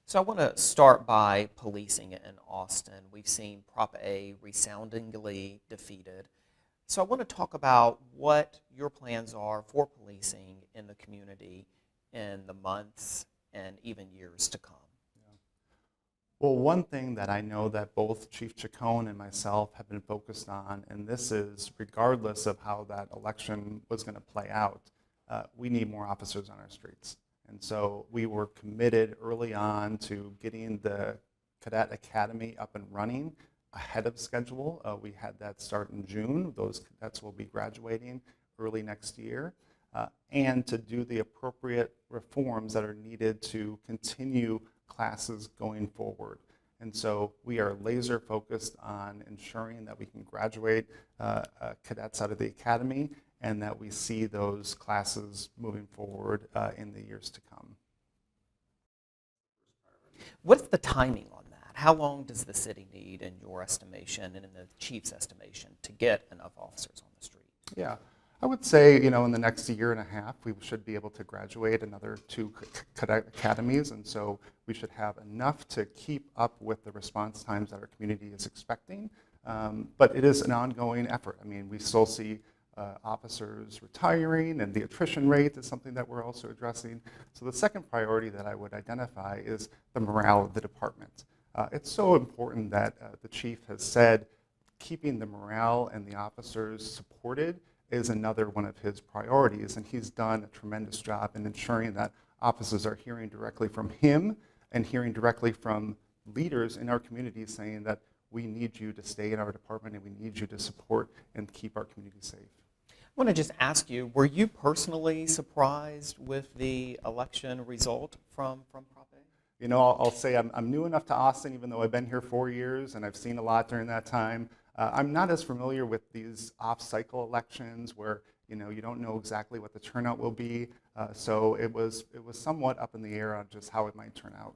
So I want to start by policing in Austin. We've seen Prop A resoundingly defeated. So I want to talk about what your plans are for policing in the community in the months and even years to come. Well, one thing that I know that both Chief Chacon and myself have been focused on, and this is regardless of how that election was going to play out, we need more officers on our streets. And so we were committed early on to getting the Cadet Academy up and running ahead of schedule. We had that start in June. Those cadets will be graduating early next year. And to do the appropriate reforms that are needed to continue classes going forward. And so we are laser focused on ensuring that we can graduate cadets out of the academy and that we see those classes moving forward in the years to come. What's the timing on that? How long does the city need, in your estimation and in the chief's estimation, to get enough officers on the street? Yeah. I would say, in the next year and a half, we should be able to graduate another 2 cadet academies, and so we should have enough to keep up with the response times that our community is expecting. But it is an ongoing effort. I mean, we still see officers retiring, and the attrition rate is something that we're also addressing. So the second priority that I would identify is the morale of the department. It's so important that the chief has said keeping the morale and the officers supported is another one of his priorities, and he's done a tremendous job in ensuring that officers are hearing directly from him and hearing directly from leaders in our community saying that we need you to stay in our department and we need you to support and keep our community safe. I want to just ask you, were you personally surprised with the election result from Prop A? I'll say I'm new enough to Austin, even though I've been here 4 years and I've seen a lot during that time. I'm not as familiar with these off-cycle elections where you don't know exactly what the turnout will be. So it was somewhat up in the air on just how it might turn out.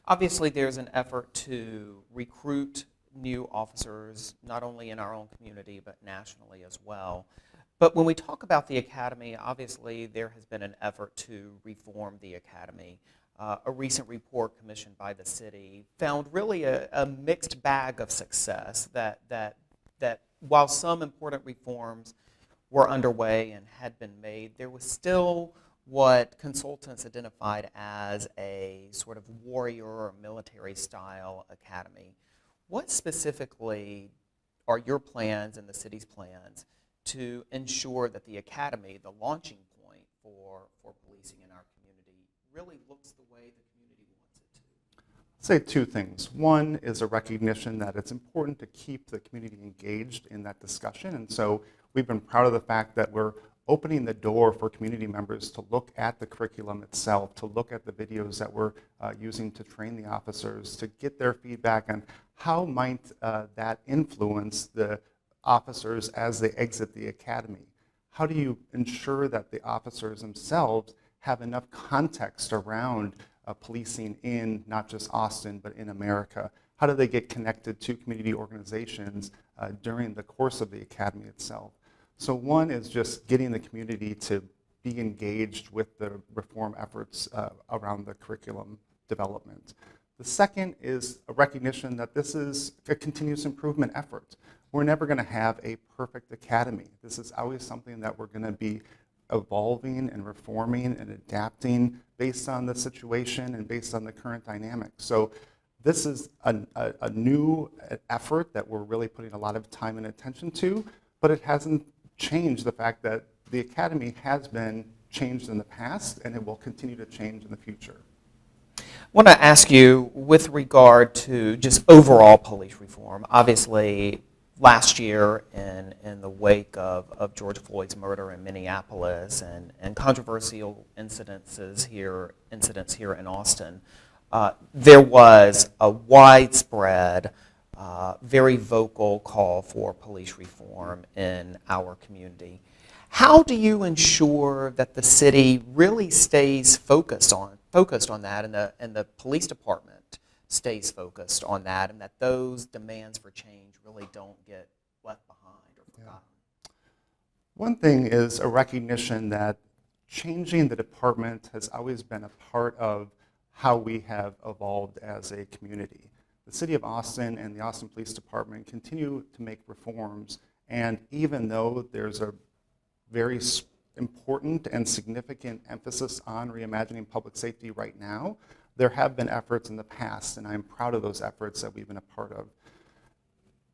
Obviously, there's an effort to recruit new officers, not only in our own community, but nationally as well. But when we talk about the academy, obviously there has been an effort to reform the academy. A recent report commissioned by the city found really a mixed bag of success, that while some important reforms were underway and had been made, there was still what consultants identified as a sort of warrior or military style academy. What specifically are your plans and the city's plans to ensure that the academy, the launching point for policing in our community, really looks the way the community wants it to? I'd say 2 things. One is a recognition that it's important to keep the community engaged in that discussion, and so we've been proud of the fact that we're opening the door for community members to look at the curriculum itself, to look at the videos that we're using to train the officers, to get their feedback on how might that influence the officers as they exit the academy. How do you ensure that the officers themselves have enough context around policing in not just Austin, but in America? How do they get connected to community organizations during the course of the academy itself? So one is just getting the community to be engaged with the reform efforts around the curriculum development. The second is a recognition that this is a continuous improvement effort. We're never going to have a perfect academy. This is always something that we're going to be evolving and reforming and adapting based on the situation and based on the current dynamics. So this is a new effort that we're really putting a lot of time and attention to, but it hasn't changed the fact that the academy has been changed in the past and it will continue to change in the future. I want to ask you, with regard to just overall police reform, obviously last year in the wake of George Floyd's murder in Minneapolis and controversial incidents here in Austin, there was a widespread, very vocal call for police reform in our community. How do you ensure that the city really stays focused on that, and the police department stays focused on that, and that those demands for change really don't get left behind or forgotten? One thing is a recognition that changing the department has always been a part of how we have evolved as a community. The City of Austin and the Austin Police Department continue to make reforms, and even though there's a very important and significant emphasis on reimagining public safety right now, there have been efforts in the past, and I'm proud of those efforts that we've been a part of.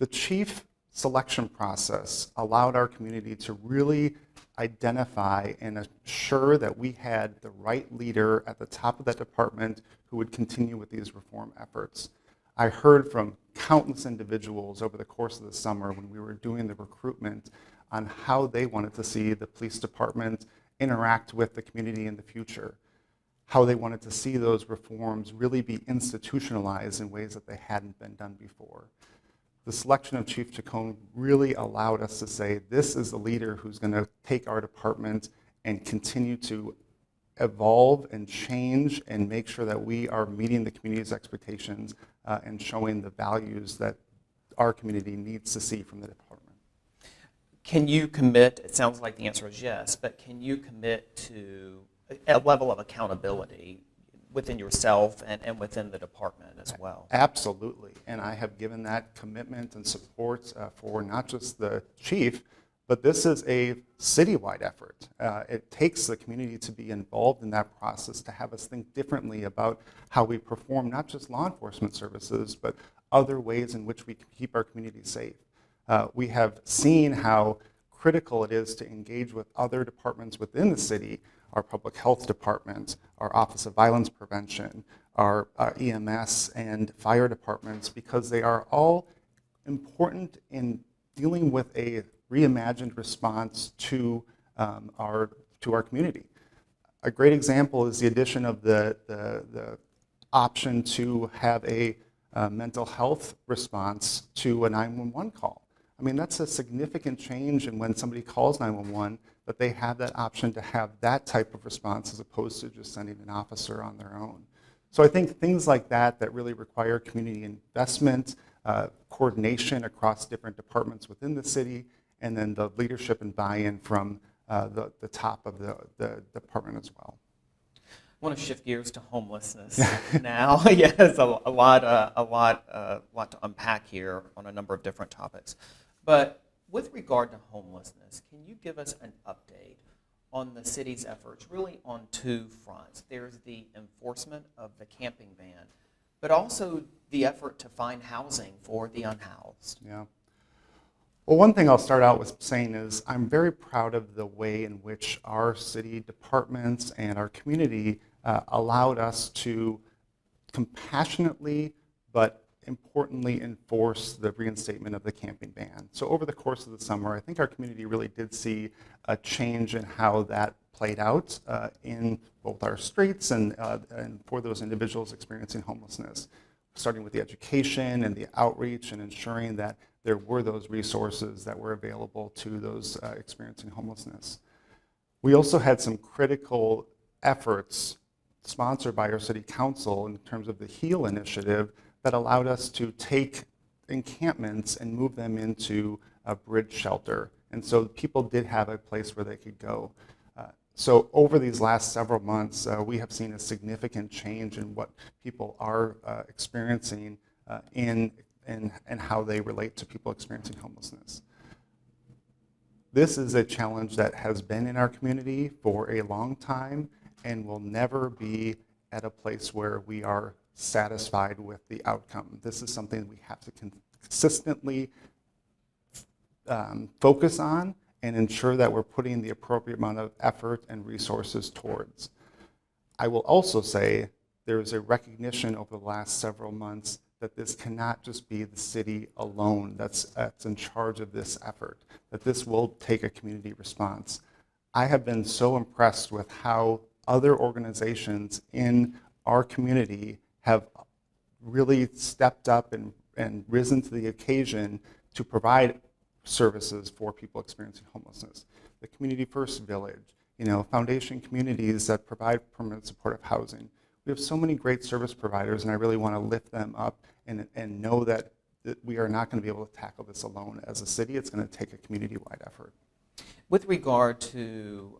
The chief selection process allowed our community to really identify and assure that we had the right leader at the top of that department who would continue with these reform efforts. I heard from countless individuals over the course of the summer when we were doing the recruitment on how they wanted to see the police department interact with the community in the future, how they wanted to see those reforms really be institutionalized in ways that they hadn't been done before. The selection of Chief Chacon really allowed us to say, this is the leader who's going to take our department and continue to evolve and change and make sure that we are meeting the community's expectations and showing the values that our community needs to see from the department. Can you commit, it sounds like the answer is yes, but can you commit to a level of accountability within yourself and within the department as well? Absolutely, and I have given that commitment and support for not just the chief, but this is a citywide effort. It takes the community to be involved in that process, to have us think differently about how we perform not just law enforcement services, but other ways in which we can keep our community safe. We have seen how critical it is to engage with other departments within the city, our public health department, our Office of Violence Prevention, our EMS and fire departments, because they are all important in dealing with a reimagined response to our community. A great example is the addition of the option to have a mental health response to a 911 call. I mean, that's a significant change in when somebody calls 911, that they have that option to have that type of response as opposed to just sending an officer on their own. So I think things like that really require community investment, coordination across different departments within the city, and then the leadership and buy-in from the top of the department as well. I want to shift gears to homelessness now. Yes, a lot to unpack here on a number of different topics. But with regard to homelessness, can you give us an update on the city's efforts, really on two fronts? There's the enforcement of the camping ban, but also the effort to find housing for the unhoused. Yeah. Well, one thing I'll start out with saying is I'm very proud of the way in which our city departments and our community allowed us to compassionately but importantly enforce the reinstatement of the camping ban. So over the course of the summer, I think our community really did see a change in how that played out in both our streets and for those individuals experiencing homelessness, starting with the education and the outreach and ensuring that there were those resources that were available to those experiencing homelessness. We also had some critical efforts sponsored by our city council in terms of the HEAL initiative that allowed us to take encampments and move them into a bridge shelter. And so people did have a place where they could go. So over these last several months, we have seen a significant change in what people are experiencing and how they relate to people experiencing homelessness. This is a challenge that has been in our community for a long time and will never be at a place where we are satisfied with the outcome. This is something we have to consistently focus on and ensure that we're putting the appropriate amount of effort and resources towards. I will also say there is a recognition over the last several months that this cannot just be the city alone that's in charge of this effort, that this will take a community response. I have been so impressed with how other organizations in our community have really stepped up and risen to the occasion to provide services for people experiencing homelessness. The Community First Village, foundation communities that provide permanent supportive housing. We have so many great service providers, and I really want to lift them up and know that we are not going to be able to tackle this alone as a city. It's going to take a community-wide effort. With regard to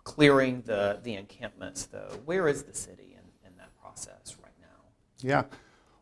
clearing the encampments, though, where is the city in Yeah.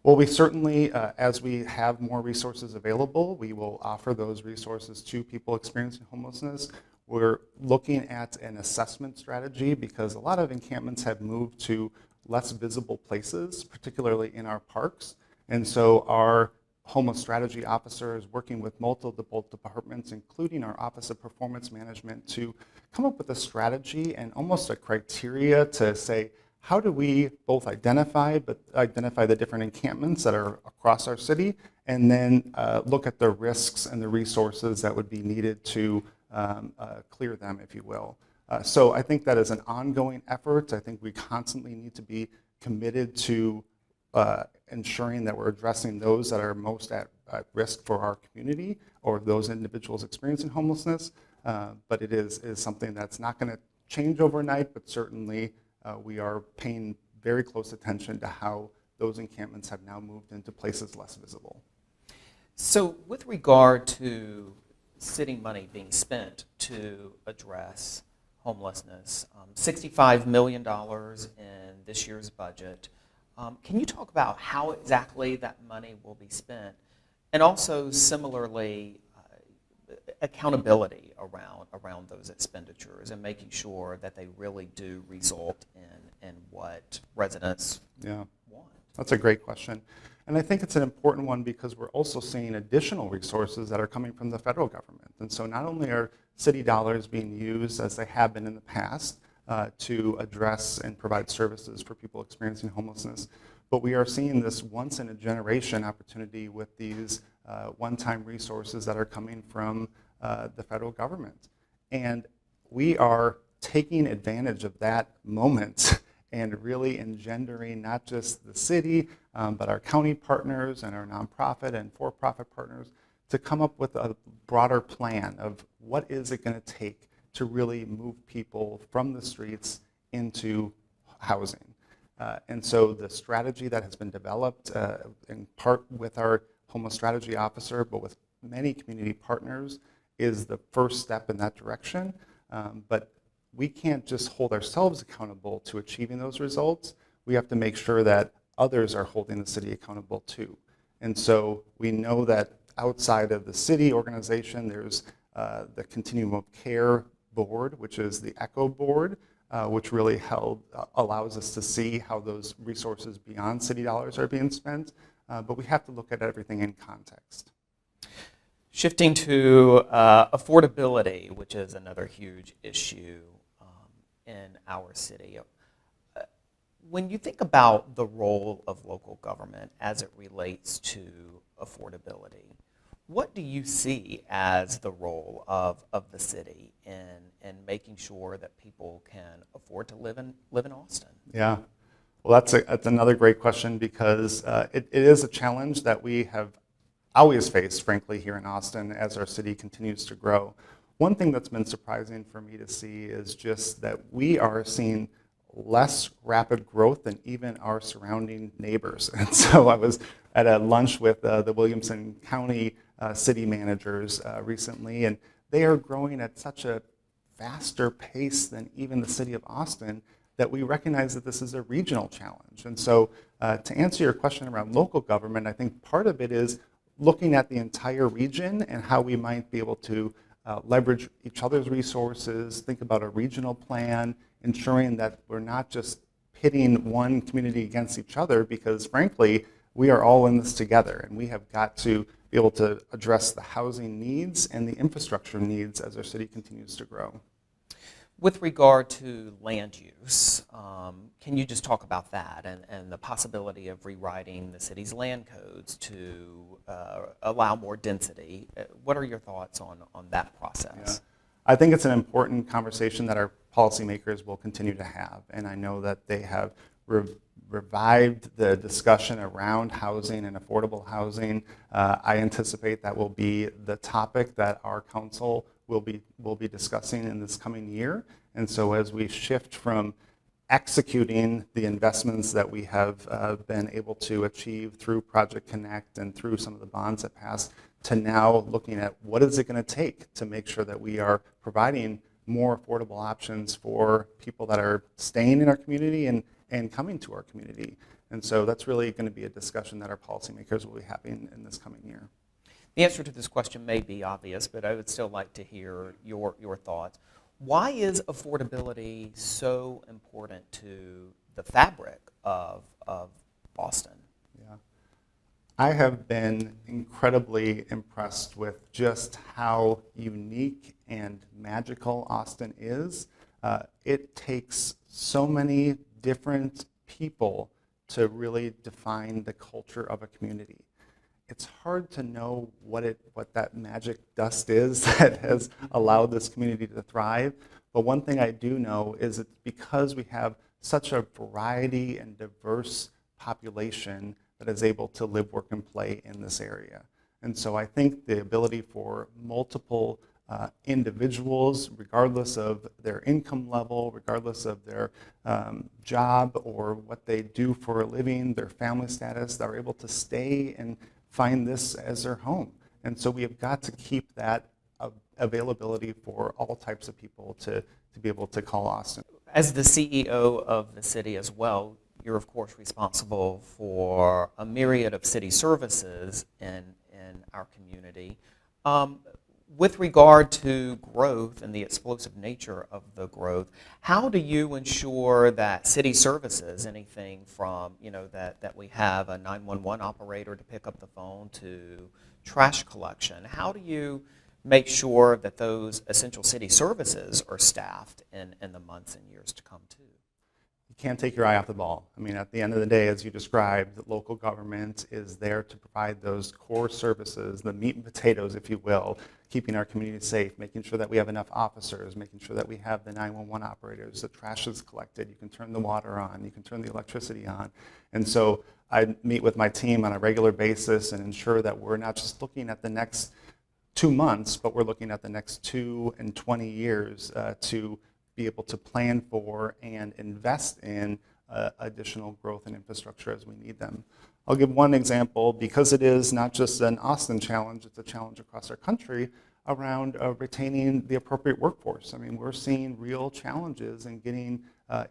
Well, we certainly, as we have more resources available, we will offer those resources to people experiencing homelessness. We're looking at an assessment strategy because a lot of encampments have moved to less visible places, particularly in our parks. And so our homeless strategy officer is working with multiple departments, including our Office of Performance Management, to come up with a strategy and almost a criteria to say, how do we both identify the different encampments that are across our city, and then look at the risks and the resources that would be needed to clear them, if you will. So I think that is an ongoing effort. I think we constantly need to be committed to ensuring that we're addressing those that are most at risk for our community or those individuals experiencing homelessness. But it is something that's not going to change overnight, but certainly we are paying very close attention to how those encampments have now moved into places less visible. So with regard to city money being spent to address homelessness, $65 million in this year's budget, can you talk about how exactly that money will be spent? And also similarly, accountability around those expenditures and making sure that they really do result in what residents want. That's a great question. And I think it's an important one because we're also seeing additional resources that are coming from the federal government. And so not only are city dollars being used as they have been in the past to address and provide services for people experiencing homelessness, but we are seeing this once in a generation opportunity with these one-time resources that are coming from the federal government. And we are taking advantage of that moment and really engendering not just the city, but our county partners and our nonprofit and for-profit partners to come up with a broader plan of what is it going to take to really move people from the streets into housing. And so the strategy that has been developed in part with our homeless strategy officer, but with many community partners, is the first step in that direction. But we can't just hold ourselves accountable to achieving those results. We have to make sure that others are holding the city accountable too. And so we know that outside of the city organization, there's the Continuum of Care board, which is the ECHO board, which really allows us to see how those resources beyond city dollars are being spent. But we have to look at everything in context. Shifting to affordability, which is another huge issue in our city. When you think about the role of local government as it relates to affordability, what do you see as the role of the city in making sure that people can afford to live in Austin? Yeah, well, that's another great question because it is a challenge that we have always faced, frankly, here in Austin as our city continues to grow. One thing that's been surprising for me to see is just that we are seeing less rapid growth than even our surrounding neighbors. And so I was at a lunch with the Williamson County city managers recently, and they are growing at such a faster pace than even the city of Austin that we recognize that this is a regional challenge. And so to answer your question around local government, I think part of it is looking at the entire region and how we might be able to leverage each other's resources, think about a regional plan, ensuring that we're not just pitting one community against each other because, frankly, we are all in this together and we have got to be able to address the housing needs and the infrastructure needs as our city continues to grow. With regard to land use, can you just talk about that and the possibility of rewriting the city's land codes to allow more density? What are your thoughts on that process? Yeah. I think it's an important conversation that our policymakers will continue to have, and I know that they have revived the discussion around housing and affordable housing. I anticipate that will be the topic that our council will be discussing in this coming year. And so as we shift from executing the investments that we have been able to achieve through Project Connect and through some of the bonds that passed, to now looking at what is it going to take to make sure that we are providing more affordable options for people that are staying in our community and and coming to our community. And so that's really going to be a discussion that our policymakers will be having in this coming year. The answer to this question may be obvious, but I would still like to hear your thoughts. Why is affordability so important to the fabric of Boston? Yeah. I have been incredibly impressed with just how unique and magical Austin is. It takes so many different people to really define the culture of a community. It's hard to know what that magic dust is that has allowed this community to thrive. But one thing I do know is it's because we have such a variety and diverse population that is able to live, work, and play in this area. And so I think the ability for multiple individuals, regardless of their income level, regardless of their job or what they do for a living, their family status, they're able to stay and find this as their home. And so we have got to keep that availability for all types of people to be able to call Austin. As the CEO of the city as well, you're of course responsible for a myriad of city services in our community. With regard to growth and the explosive nature of the growth, how do you ensure that city services, anything from, that we have a 911 operator to pick up the phone to trash collection, how do you make sure that those essential city services are staffed in the months and years to come too? You can't take your eye off the ball. I mean, at the end of the day, as you described, local government is there to provide those core services, the meat and potatoes, if you will, keeping our community safe, making sure that we have enough officers, making sure that we have the 911 operators, the trash is collected, you can turn the water on, you can turn the electricity on. And so I meet with my team on a regular basis and ensure that we're not just looking at the next 2 months, but we're looking at the next 2 and 20 years to be able to plan for and invest in additional growth and infrastructure as we need them. I'll give one example, because it is not just an Austin challenge, it's a challenge across our country around retaining the appropriate workforce. I mean, we're seeing real challenges in getting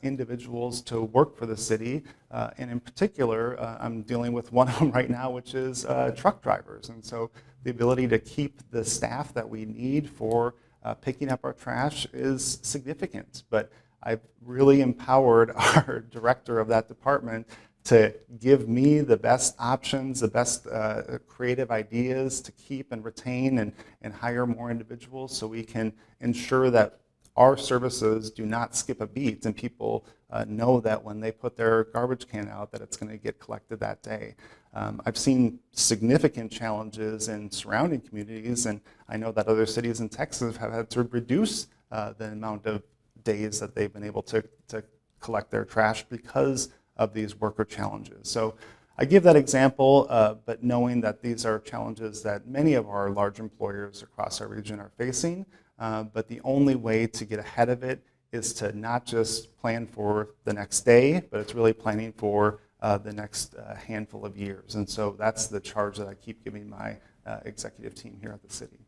individuals to work for the city, and in particular, I'm dealing with one of them right now, which is truck drivers. And so the ability to keep the staff that we need for picking up our trash is significant. But I've really empowered our director of that department to give me the best options, the best creative ideas to keep and retain and hire more individuals so we can ensure that our services do not skip a beat and people know that when they put their garbage can out that it's going to get collected that day. I've seen significant challenges in surrounding communities, and I know that other cities in Texas have had to reduce the amount of days that they've been able to collect their trash because of these worker challenges. So I give that example, but knowing that these are challenges that many of our large employers across our region are facing, but the only way to get ahead of it is to not just plan for the next day, but it's really planning for the next handful of years. And so that's the charge that I keep giving my executive team here at the city.